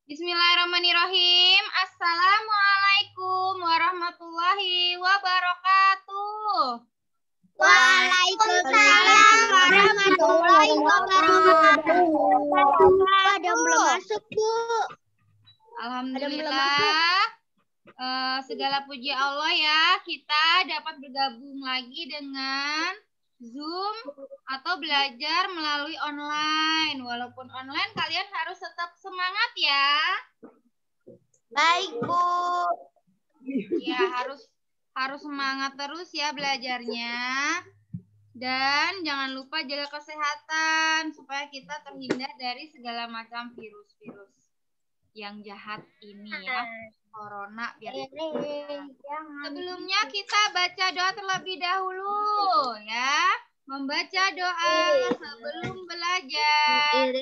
Bismillahirrahmanirrahim. Assalamualaikum warahmatullahi wabarakatuh. Waalaikumsalam warahmatullahi wabarakatuh. Ada yang belum masuk, Bu? Alhamdulillah. Segala puji Allah ya, kita dapat bergabung lagi dengan Zoom atau belajar melalui online. Walaupun online, kalian harus tetap semangat ya. Baik, Bu. Ya, harus semangat terus ya belajarnya. Dan jangan lupa jaga kesehatan supaya kita terhindar dari segala macam virus-virus yang jahat ini ya. Corona biar sebelumnya kita baca doa terlebih dahulu ya. Membaca doa sebelum belajar.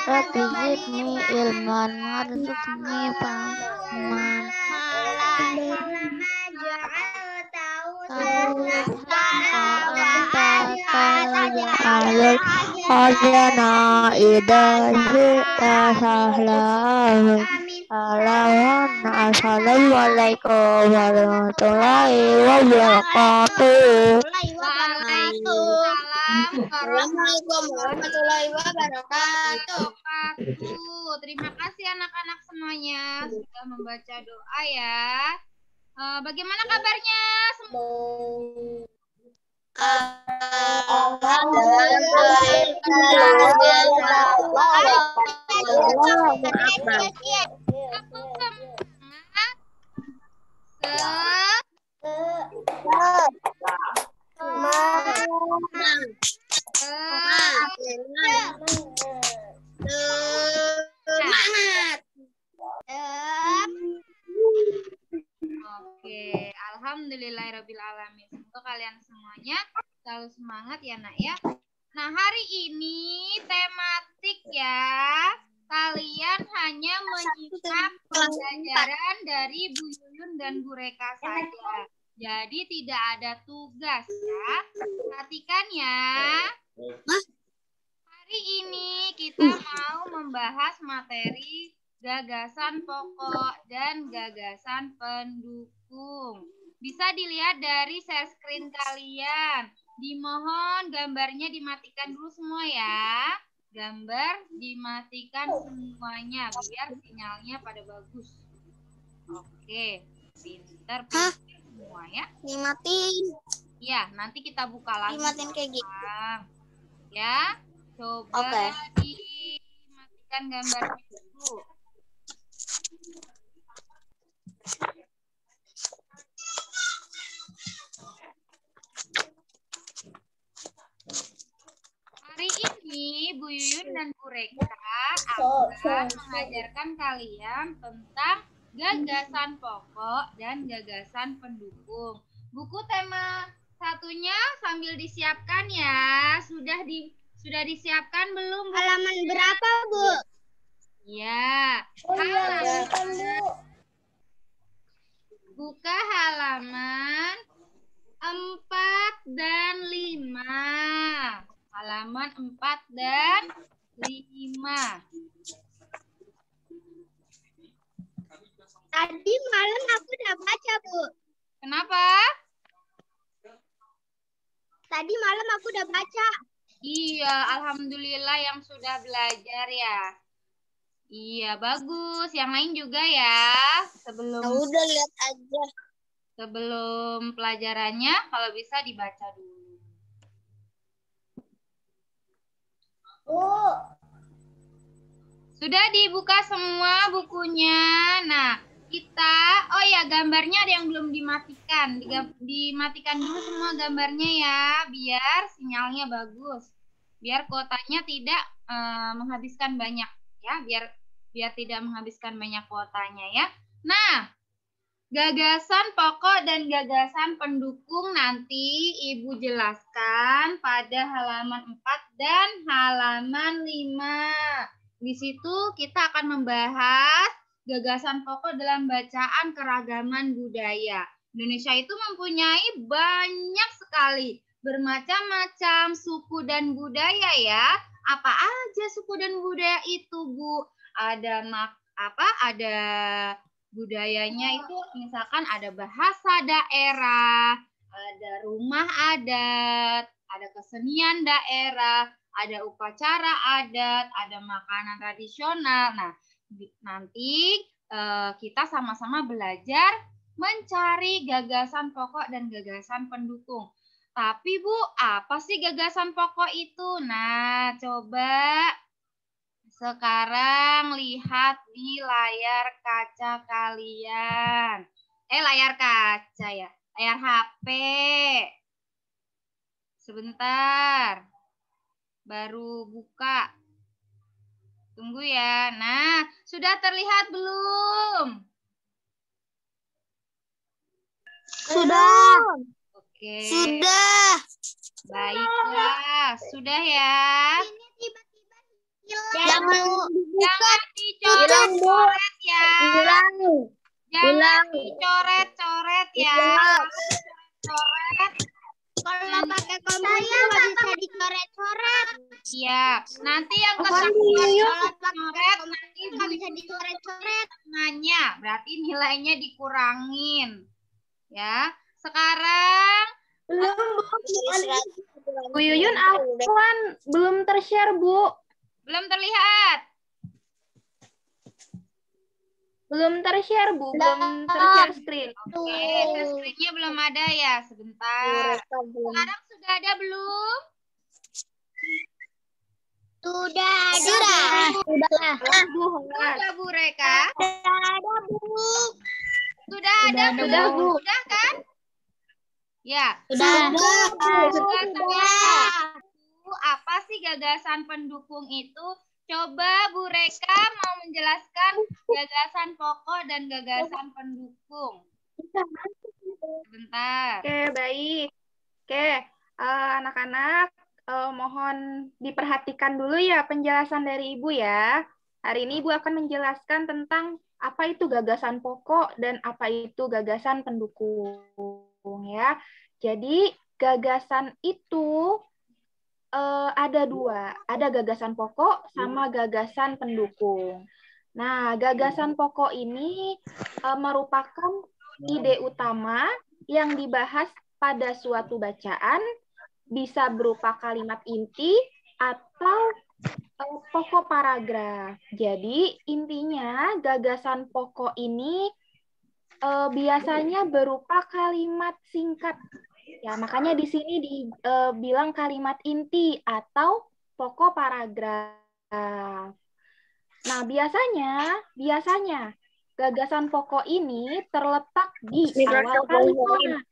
Rabbi zidni ilman warzuqni fahman. Hazana idahi tasahlah. Assalamualaikum warahmatullahi wabarakatuh. Waalaikumsalam warahmatullahi wabarakatuh. Terima kasih anak-anak semuanya sudah membaca doa ya. Bagaimana kabarnya semua? Oke, alhamdulillahirrabbilalamin. Semoga kalian semuanya selalu semangat ya nak ya. Nah hari ini tematik ya. Kalian hanya menyimak pembelajaran dari Bu Yuyun dan Bu Reka saja. Jadi tidak ada tugas ya. Perhatikan ya. Hari ini kita mau membahas materi gagasan pokok dan gagasan pendukung. Bisa dilihat dari share screen kalian. Dimohon gambarnya dimatikan dulu semua ya. Gambar dimatikan semuanya biar sinyalnya pada bagus. Oke, pinter semua ya. Dimatiin. Ya, nanti kita buka lagi. Dimatiin kayak gitu. Ya, coba dimatikan gambarnya dulu. Hari ini Bu Yuyun dan Bu Reka akan mengajarkan kalian tentang gagasan pokok dan gagasan pendukung. Buku tema satunya sambil disiapkan ya. Sudah disiapkan belum? Halaman berapa, Bu? Ya. Halaman. Buka halaman 4 dan 5. Halaman 4 dan 5. Tadi malam aku udah baca, Bu. Kenapa? Tadi malam aku udah baca. Iya, alhamdulillah yang sudah belajar ya. Iya, bagus. Yang lain juga ya. Udah lihat aja. Sebelum pelajarannya, kalau bisa dibaca dulu. Sudah dibuka semua bukunya. Nah, gambarnya ada yang belum dimatikan. Dimatikan dulu semua gambarnya ya, biar sinyalnya bagus. Biar kuotanya tidak menghabiskan banyak ya, biar tidak menghabiskan banyak kuotanya ya. Nah, Gagasan pokok dan gagasan pendukung nanti Ibu jelaskan pada halaman 4 dan halaman 5. Di situ kita akan membahas gagasan pokok dalam bacaan keragaman budaya. Indonesia itu mempunyai banyak sekali bermacam-macam suku dan budaya ya. Apa aja suku dan budaya itu, Bu? Ada budayanya itu misalkan ada bahasa daerah, ada rumah adat, ada kesenian daerah, ada upacara adat, ada makanan tradisional. Nah, nanti kita sama-sama belajar mencari gagasan pokok dan gagasan pendukung. Tapi Bu, apa sih gagasan pokok itu? Nah, coba sekarang lihat di layar kaca kalian. Layar kaca ya. Layar HP. Sebentar. Baru buka. Tunggu ya. Nah, sudah terlihat belum? Sudah. Oke. Sudah. Baiklah. Sudah ya. Jangan dicoret-coret ya. Jangan Hilang. dicoret-coret ya. Coret. Kalau pakai komputer nggak bisa dicoret-coret. Iya. Nanti yang Kalau coret nanti nggak bisa dicoret-coret. nanya. Berarti nilainya dikurangin. Ya. Sekarang Bu Yuyun, Afwan belum tershare, Bu. belum terlihat. Belum tershare, Bu. Belum tershare screen. Oke, screen-nya belum ada ya. Sebentar. Sekarang sudah ada belum? Sudah ada. Sudah, Bu Reka? Sudah ada, Bu. Sudah ada, Bu. Sudah kan? Ya. Sudah. Apa sih gagasan pendukung itu? Coba Bu Reka mau menjelaskan gagasan pokok dan gagasan pendukung. Sebentar. Oke, baik. Oke, anak-anak, mohon diperhatikan dulu ya penjelasan dari Ibu ya. Hari ini Ibu akan menjelaskan tentang apa itu gagasan pokok dan apa itu gagasan pendukung ya. Jadi gagasan itu ada dua, ada gagasan pokok sama gagasan pendukung. Nah, gagasan pokok ini merupakan ide utama yang dibahas pada suatu bacaan, bisa berupa kalimat inti atau pokok paragraf. Jadi, intinya gagasan pokok ini biasanya berupa kalimat singkat. Ya, makanya di sini dibilang kalimat inti atau pokok paragraf. Nah, biasanya gagasan pokok ini terletak di awal kalimat.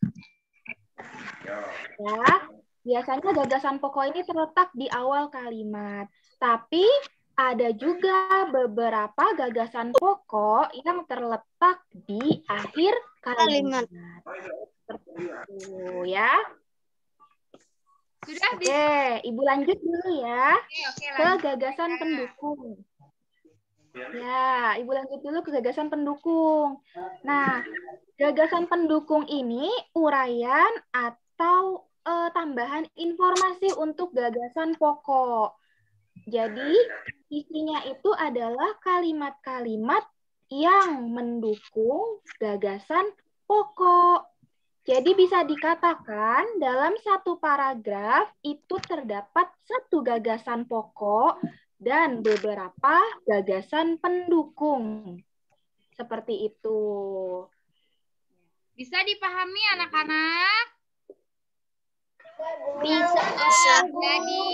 Ya, biasanya gagasan pokok ini terletak di awal kalimat. Tapi ada juga beberapa gagasan pokok yang terletak di akhir kalimat. Seperti itu ya. Sudah Oke, Ibu lanjut dulu ya ke lanjut. gagasan pendukung. Ya, Ibu lanjut dulu ke gagasan pendukung. Nah, gagasan pendukung ini uraian atau tambahan informasi untuk gagasan pokok. Jadi, isinya itu adalah kalimat-kalimat yang mendukung gagasan pokok. Jadi bisa dikatakan dalam satu paragraf itu terdapat satu gagasan pokok dan beberapa gagasan pendukung. Seperti itu. Bisa dipahami anak-anak? Bisa. Jadi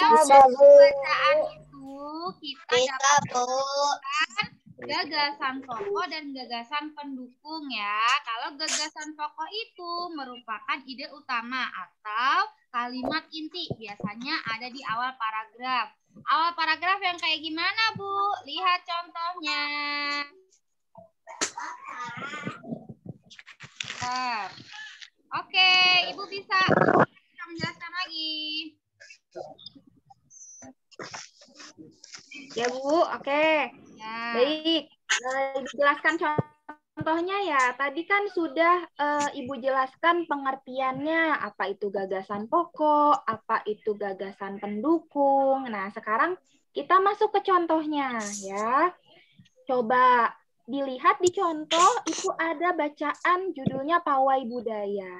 dalam bacaan itu kita dapat gagasan pokok dan gagasan pendukung ya. Kalau gagasan pokok itu merupakan ide utama atau kalimat inti. Biasanya ada di awal paragraf. Awal paragraf yang kayak gimana, Bu? Lihat contohnya. Pinter. Oke, Ibu bisa menjelaskan lagi. Ya, Bu. Oke. Ya. Baik. Ibu jelaskan contohnya ya. Tadi kan sudah Ibu jelaskan pengertiannya. Apa itu gagasan pokok, apa itu gagasan pendukung. Nah, sekarang kita masuk ke contohnya ya. Coba dilihat di contoh itu ada bacaan judulnya Pawai Budaya.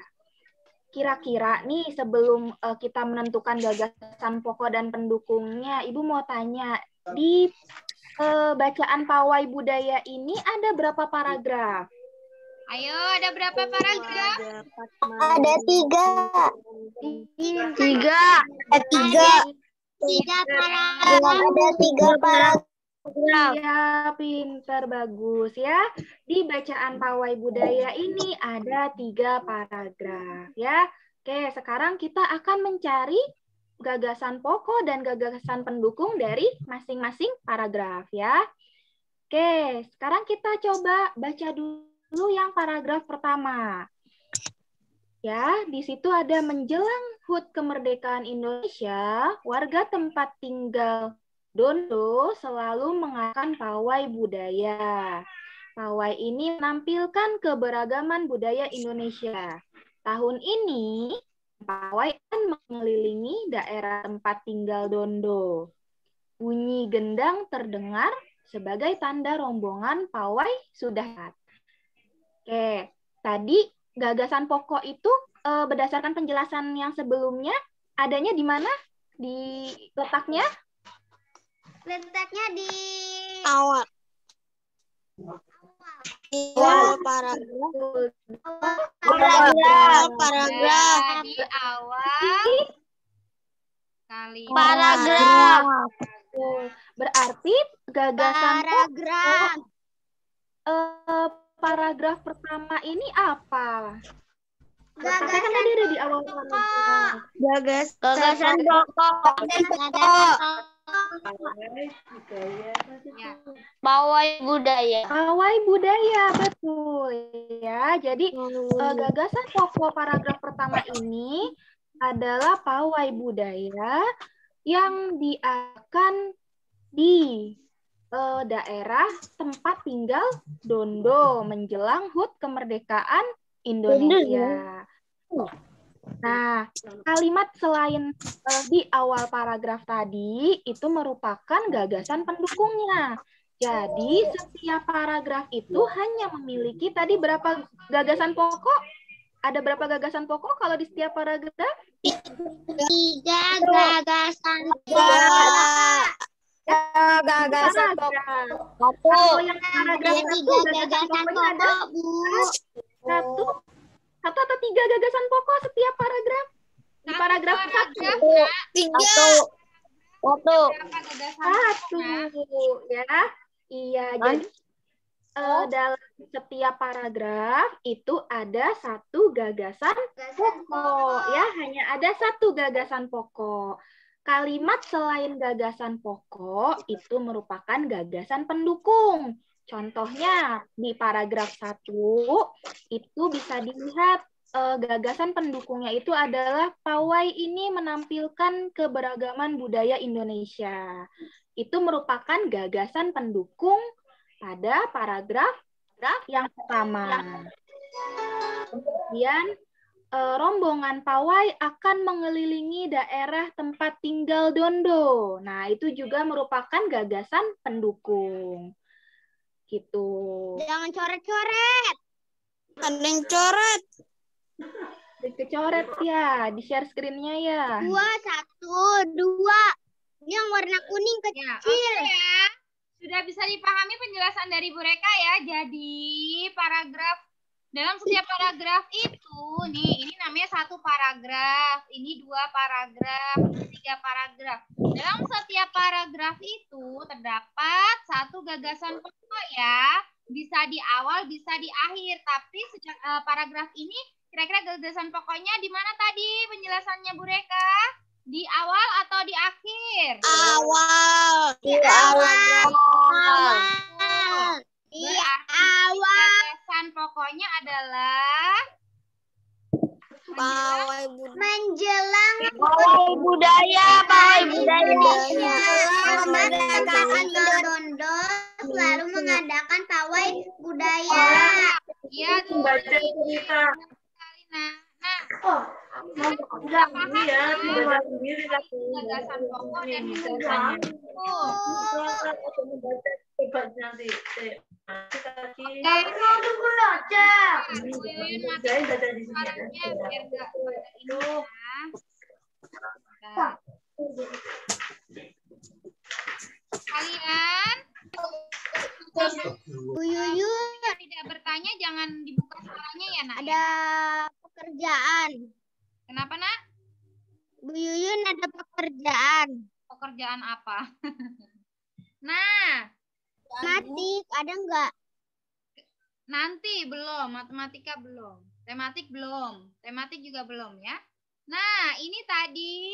Kira-kira nih sebelum kita menentukan gagasan pokok dan pendukungnya, Ibu mau tanya, di bacaan Pawai Budaya ini ada berapa paragraf? Ayo, ada berapa paragraf? Ada 3. 3. Tiga paragraf. Ada 3 paragraf. Iya, pinter, bagus ya. Di bacaan Pawai Budaya ini ada 3 paragraf ya. Oke, sekarang kita akan mencari gagasan pokok dan gagasan pendukung dari masing-masing paragraf ya. Oke, sekarang kita coba baca dulu yang paragraf pertama. Ya, di situ ada menjelang HUT kemerdekaan Indonesia, warga tempat tinggal Dondo selalu mengadakan pawai budaya. Pawai ini menampilkan keberagaman budaya Indonesia. Tahun ini, pawai akan mengelilingi daerah tempat tinggal Dondo. Bunyi gendang terdengar sebagai tanda rombongan pawai sudah. Oke, tadi gagasan pokok itu berdasarkan penjelasan yang sebelumnya adanya di mana? Di letaknya? Letaknya di Awal. Paragraf. Ya, di awal kalimat. paragraf. Berarti gagasan Paragraf. paragraf pertama ini apa? Letaknya kan Gagasan tadi ada di awal paragraf. Gagasan pokok. Ya. Pawai budaya. Pawai budaya, betul ya. Jadi gagasan pokok paragraf pertama ini adalah pawai budaya yang diakan di daerah tempat tinggal Dondo menjelang HUT kemerdekaan Indonesia. Nah, kalimat selain di awal paragraf tadi itu merupakan gagasan pendukungnya. Jadi setiap paragraf itu hanya memiliki tadi berapa gagasan pokok? Ada berapa gagasan pokok kalau di setiap paragraf? 3 gagasan pokok. Gagasan pokok. Kalau yang paragraf Ada 3 satu gagasan pokoknya ada pokok, Bu. satu atau 3 gagasan pokok setiap paragraf. Di paragraf satu. Berapa gagasan Satu pokoknya? ya. Iya, jadi dalam setiap paragraf itu ada 1 gagasan pokok ya, hanya ada 1 gagasan pokok. Kalimat selain gagasan pokok itu merupakan gagasan pendukung. Contohnya di paragraf 1 itu bisa dilihat gagasan pendukungnya itu adalah pawai ini menampilkan keberagaman budaya Indonesia. Itu merupakan gagasan pendukung pada paragraf yang pertama. Kemudian rombongan pawai akan mengelilingi daerah tempat tinggal Dondo. Nah, itu juga merupakan gagasan pendukung. Gitu. Jangan coret-coret. Ada yang coret. Dicoret ya, di-share screen-nya ya. 2, 1, 2. Ini yang warna kuning Ya, oke kecil. ya. Sudah bisa dipahami penjelasan dari Bu Reka ya. Jadi dalam setiap paragraf itu, ini namanya 1 paragraf, ini 2 paragraf, ini 3 paragraf. Dalam setiap paragraf itu terdapat 1 gagasan pokok ya. Bisa di awal, bisa di akhir. Tapi sejak paragraf ini, kira-kira gagasan pokoknya di mana tadi penjelasannya Bu Reka? Di awal atau di akhir? Awal. Awal. Iya, Berarti awal. gagasan pokoknya adalah Pawai Menjelang budaya, pawai Indonesia kemerdekaan Dodondol selalu mengadakan pawai budaya. Iya, tuh. Baca cerita. Nah, Enggak, iya, baca sendiri tapi gagasan pokok dan bisa. gagasan pendukung. Coba nanti. Bu Yuyun Saya baca di sini. suaranya biar nggak pada ini ya. Nah, kalian Bu Yuyun yang tidak bertanya jangan dibuka suaranya ya, Nak. ada pekerjaan. Kenapa, Nak? Bu Yuyun ada pekerjaan. Pekerjaan apa? Nah, Matik ada nggak? nanti belum, matematika belum, tematik belum, tematik juga belum ya. Nah, ini tadi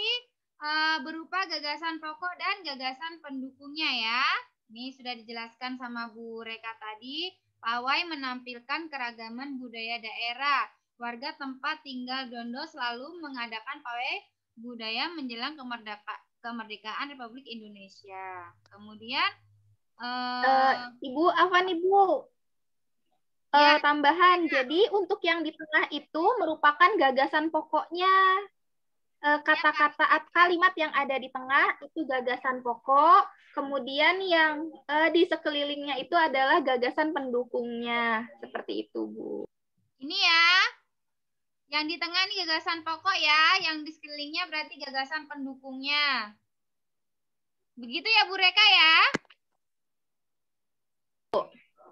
berupa gagasan pokok dan gagasan pendukungnya ya. Ini sudah dijelaskan sama Bu Reka tadi. Pawai menampilkan keragaman budaya daerah. Warga tempat tinggal Dondo selalu mengadakan pawai budaya menjelang kemerdekaan Republik Indonesia. Kemudian Ibu, Afan Ibu. Ya. Tambahan, jadi untuk yang di tengah itu merupakan gagasan pokoknya. Kata-kata kalimat yang ada di tengah itu gagasan pokok, kemudian yang di sekelilingnya itu adalah gagasan pendukungnya. Seperti itu, Bu. ini ya, yang di tengah ini gagasan pokok ya, yang di sekelilingnya berarti gagasan pendukungnya. Begitu ya Bu Reka ya?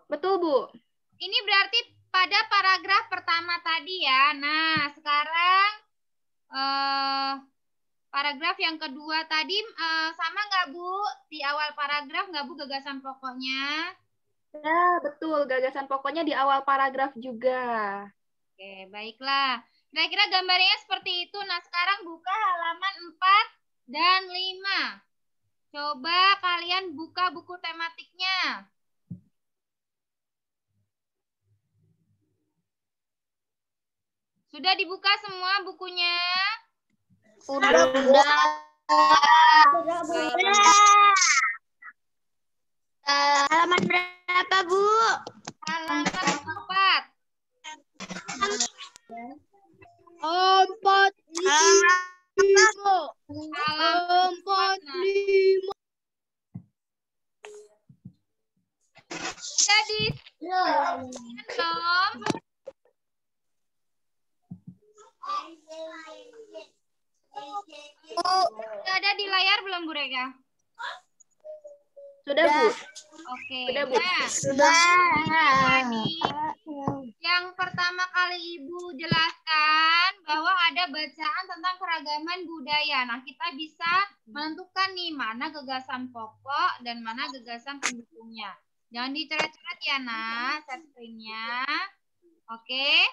Betul, Bu. Ini berarti pada paragraf pertama tadi ya. Nah, sekarang paragraf yang kedua tadi sama nggak Bu? Di awal paragraf nggak Bu gagasan pokoknya? Ya, betul. Gagasan pokoknya di awal paragraf juga. Oke, baiklah. Kira-kira gambarnya seperti itu. Nah, sekarang buka halaman 4 dan 5. Coba kalian buka buku tematiknya. Sudah dibuka semua bukunya? Udah. Halaman berapa, Bu? Halaman 4. 45. Halaman 4. Jadi, belum? Sudah ada di layar belum, Bu Reka? Sudah, Bu. Oke. Sudah, Bu. Nah, tadi yang pertama kali Ibu jelaskan bahwa ada bacaan tentang keragaman budaya. Nah, kita bisa menentukan nih mana gagasan pokok dan mana gagasan pendukungnya. Jangan dicoret-coret ya, Nak, share screen-nya. Oke.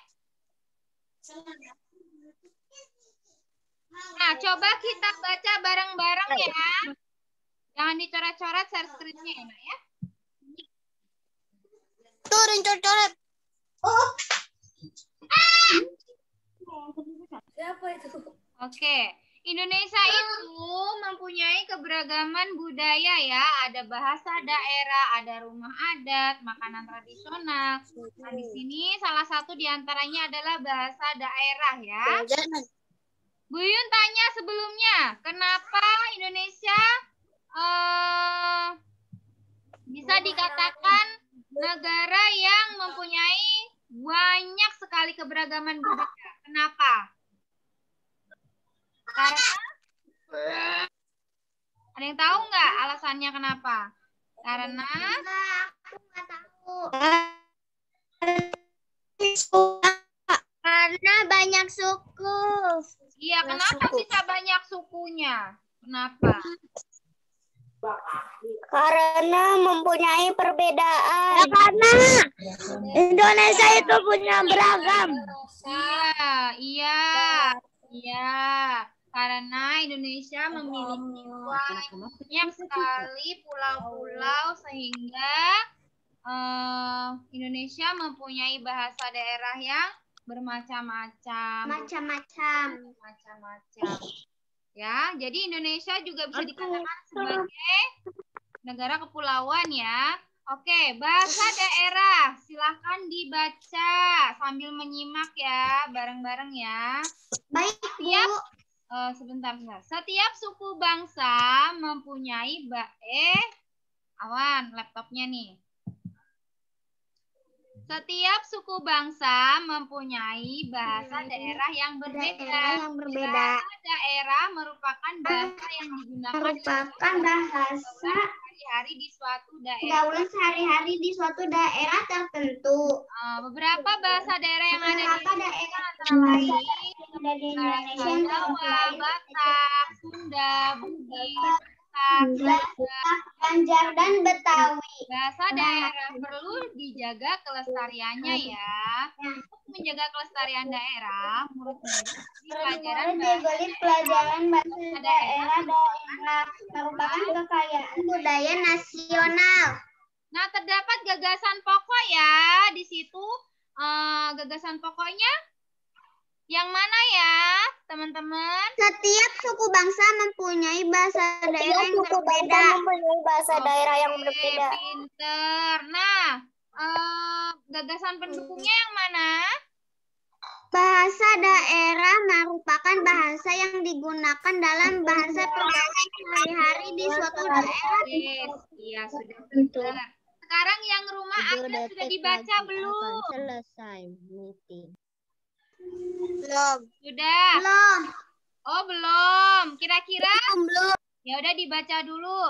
Nah, coba kita baca bareng-bareng ya. Jangan dicoret-coret share screen-nya ya, Nak, ya. Tuh, coret. Oke. Indonesia itu mempunyai keberagaman budaya ya. Ada bahasa daerah, ada rumah adat, makanan tradisional. Nah, di sini salah satu diantaranya adalah bahasa daerah ya. Bu Yun tanya sebelumnya, kenapa Indonesia bisa dikatakan negara yang mempunyai banyak sekali keberagaman budaya? Kenapa? Karena ada yang tahu nggak alasannya kenapa? Karena Aku nggak tahu. Karena banyak suku. iya, kenapa bisa banyak sukunya? Kenapa? Karena mempunyai perbedaan. Karena Indonesia itu punya beragam. Iya. Karena Indonesia memiliki banyak sekali pulau-pulau sehingga Indonesia mempunyai bahasa daerah yang bermacam-macam. Macam-macam. Ya, jadi Indonesia juga bisa dikatakan sebagai negara kepulauan ya. Oke, bahasa daerah. Silahkan dibaca sambil menyimak ya, bareng-bareng ya. Baik, Bu. Sebentar. Setiap suku bangsa mempunyai Awan, laptopnya nih. Setiap suku bangsa mempunyai bahasa daerah yang berbeda. Bahasa daerah merupakan bahasa yang digunakan sehari-hari di suatu daerah. Sehari-hari di suatu daerah tertentu. Beberapa bahasa daerah yang ada di Indonesia antara lain bahasa Jawa, Batak, Sunda, Bugis, Banjar dan Betawi. Bahasa daerah perlu dijaga kelestariannya ya. Untuk menjaga kelestarian daerah, menurut di pelajaran bahasa daerah merupakan kekayaan budaya nasional. Nah, terdapat gagasan pokok ya di situ. Gagasan pokoknya yang mana ya, teman-teman? Setiap suku bangsa mempunyai bahasa daerah yang berbeda. Pinter. Nah, gagasan pendukungnya yang mana? Bahasa daerah merupakan bahasa yang digunakan dalam bahasa pergaulan sehari-hari di suatu daerah. Iya, sudah pinter. Sekarang yang rumah Anda sudah dibaca belum? Selesai meeting. Belum. Sudah. Belum. Oh, belum. Kira-kira? Belum. Ya udah dibaca dulu.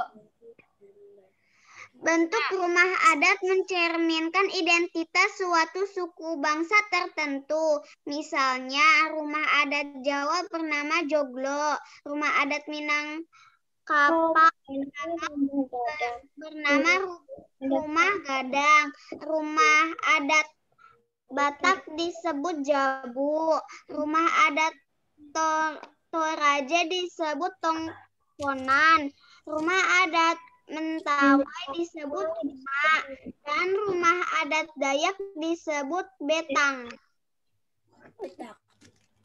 Bentuk rumah adat mencerminkan identitas suatu suku bangsa tertentu. Misalnya, rumah adat Jawa bernama Joglo, rumah adat Minangkabau bernama Rumah Gadang, rumah adat Batak disebut Jabu, rumah adat Toraja disebut Tongkonan, rumah adat Mentawai disebut Ima, dan rumah adat Dayak disebut Betang.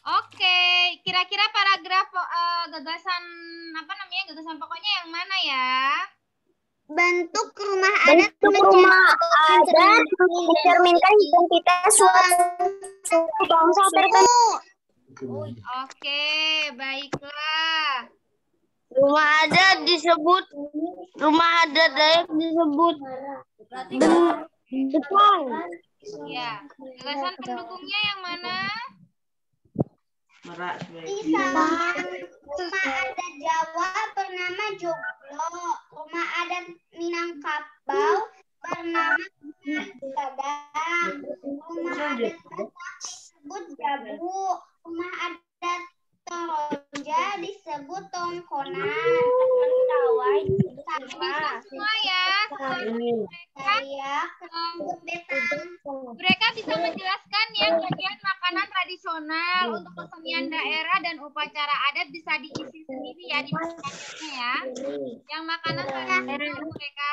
Oke, kira-kira paragraf gagasan pokoknya yang mana ya? Bentuk rumah adat mencerminkan identitas suatu suku bangsa tertentu. Oke, baiklah. Rumah adat Dayak disebut Betang. Ya, gagasan pendukungnya yang mana? Rumah adat Jawa bernama Joglo, rumah adat Minangkabau bernama Gadang, rumah adat Batak disebut Jabu, rumah adat Toraja disebut Tongkonan, Semua ya. Mereka bisa menjelaskan yang bagian makanan tradisional untuk kesenian daerah dan upacara adat bisa diisi sendiri ya di bukunya ya. Yang makanan tradisional mereka.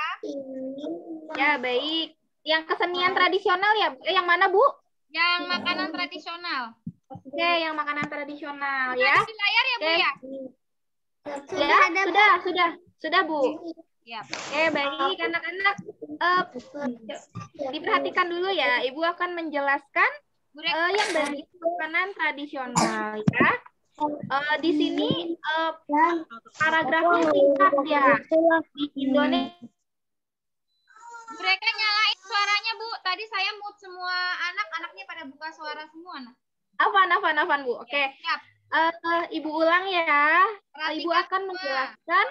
Ya, baik. Yang kesenian tradisional ya, yang mana, Bu? Yang makanan tradisional. Oke, yang makanan tradisional ya. Di layar ya, Bu ya? Ya, sudah Bu. Ya. Oke, baik anak-anak. Diperhatikan dulu ya, Ibu akan menjelaskan yang bagian makanan tradisional ya. Di sini paragrafnya singkat ya. Di Indonesia. Mereka nyalain suaranya, Bu. Tadi saya mute semua anak-anaknya pada buka suara semua. Afan, Bu. Oke. Ibu ulang ya. Ibu akan menjelaskan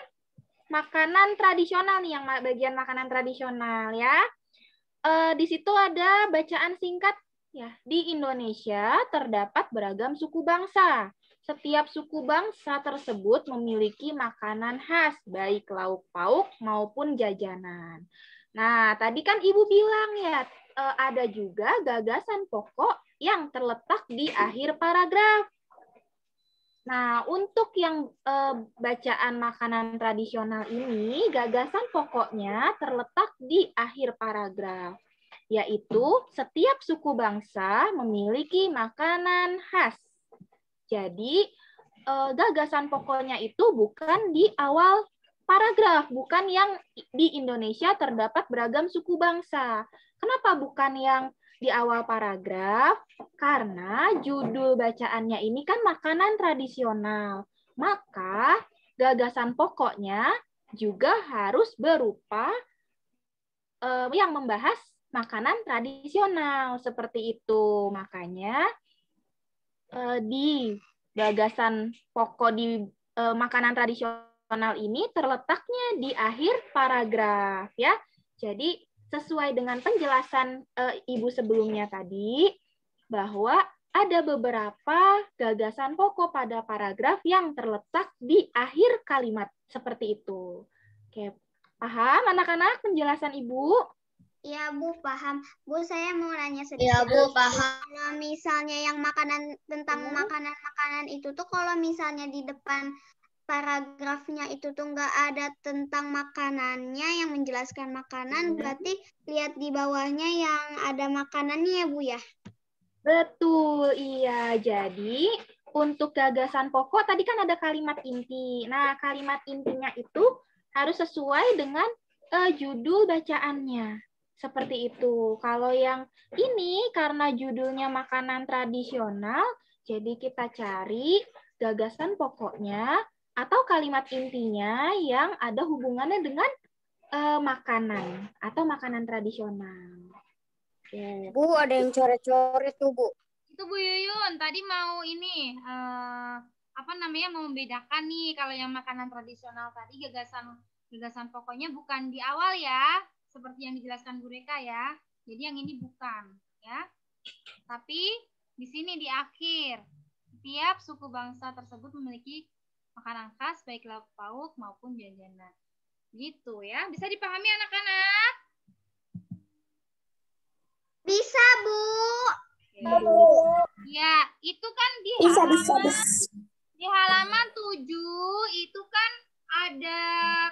makanan tradisional nih, yang bagian makanan tradisional ya. Di situ ada bacaan singkat ya. Di Indonesia terdapat beragam suku bangsa. Setiap suku bangsa tersebut memiliki makanan khas, baik lauk pauk maupun jajanan. Nah, tadi kan Ibu bilang ya, ada juga gagasan pokok yang terletak di akhir paragraf. Nah, untuk yang bacaan makanan tradisional ini, gagasan pokoknya terletak di akhir paragraf. yaitu setiap suku bangsa memiliki makanan khas. Jadi, gagasan pokoknya itu bukan di awal paragraf, bukan yang di Indonesia terdapat beragam suku bangsa. Kenapa bukan yang di awal paragraf? Karena judul bacaannya ini kan makanan tradisional. Maka gagasan pokoknya juga harus berupa yang membahas makanan tradisional seperti itu. Makanya di gagasan pokok di makanan tradisional ini terletaknya di akhir paragraf ya. Jadi sesuai dengan penjelasan Ibu sebelumnya tadi bahwa ada beberapa gagasan pokok pada paragraf yang terletak di akhir kalimat seperti itu. Oke, paham anak-anak penjelasan Ibu? Ya, Bu, paham. Bu, saya mau nanya sedikit. Ya, Bu, paham. Kalau misalnya yang makanan, tentang makanan-makanan itu tuh, kalau misalnya di depan paragrafnya itu tuh nggak ada tentang makanannya, yang menjelaskan makanan, berarti lihat di bawahnya yang ada makanannya ya, Bu, ya? Betul, iya. Jadi, untuk gagasan pokok, tadi kan ada kalimat inti. Nah, kalimat intinya itu harus sesuai dengan judul bacaannya. Seperti itu. Kalau yang ini karena judulnya makanan tradisional, jadi kita cari gagasan pokoknya atau kalimat intinya yang ada hubungannya dengan makanan atau makanan tradisional. Oke. Bu, ada yang coret-coret tuh, Bu. Itu Bu Yuyun, tadi mau ini, mau membedakan nih kalau yang makanan tradisional tadi gagasan pokoknya bukan di awal ya, seperti yang dijelaskan Bu Reka ya. Jadi yang ini bukan ya. Tapi di sini di akhir, setiap suku bangsa tersebut memiliki makanan khas baik lauk pauk maupun jajanan. Gitu ya. Bisa dipahami anak-anak? Bisa, Bu. Ya, itu kan di di halaman 7 itu kan ada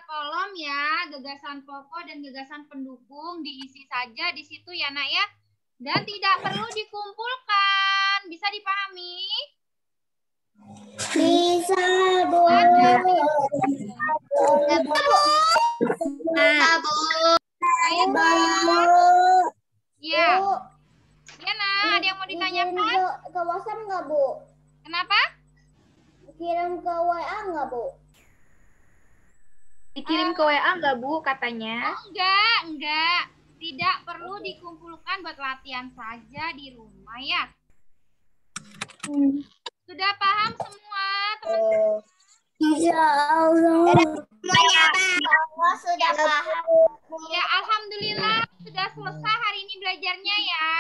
kolom ya, gagasan pokok dan gagasan pendukung, diisi saja di situ ya Nak ya. Dan tidak perlu dikumpulkan. Bisa dipahami? Bisa, Bu. Baik, Bu. Ya. Ya Nak, ada yang mau ditanyakan? Ke WhatsApp nggak, Bu? Kenapa? Kirim ke WA nggak, Bu? Dikirim ke WA nggak, Bu, katanya? Enggak. Tidak perlu dikumpulkan buat latihan saja di rumah ya. Sudah paham semua, teman-teman? Insya Allah. Sudah paham. Ya, alhamdulillah sudah selesai hari ini belajarnya ya.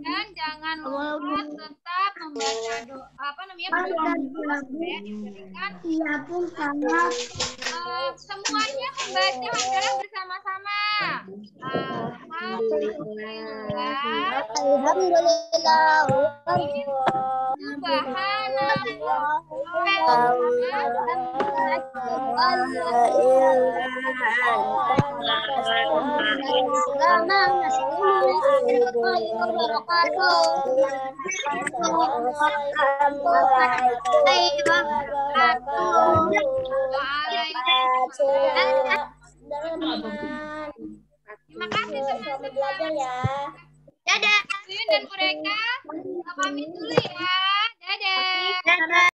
Dan jangan lupa tetap membaca semuanya membaca hafalan bersama-sama. Terima kasih teman-teman ya. Dadah. Dan mereka pamit dulu ya. Dadah.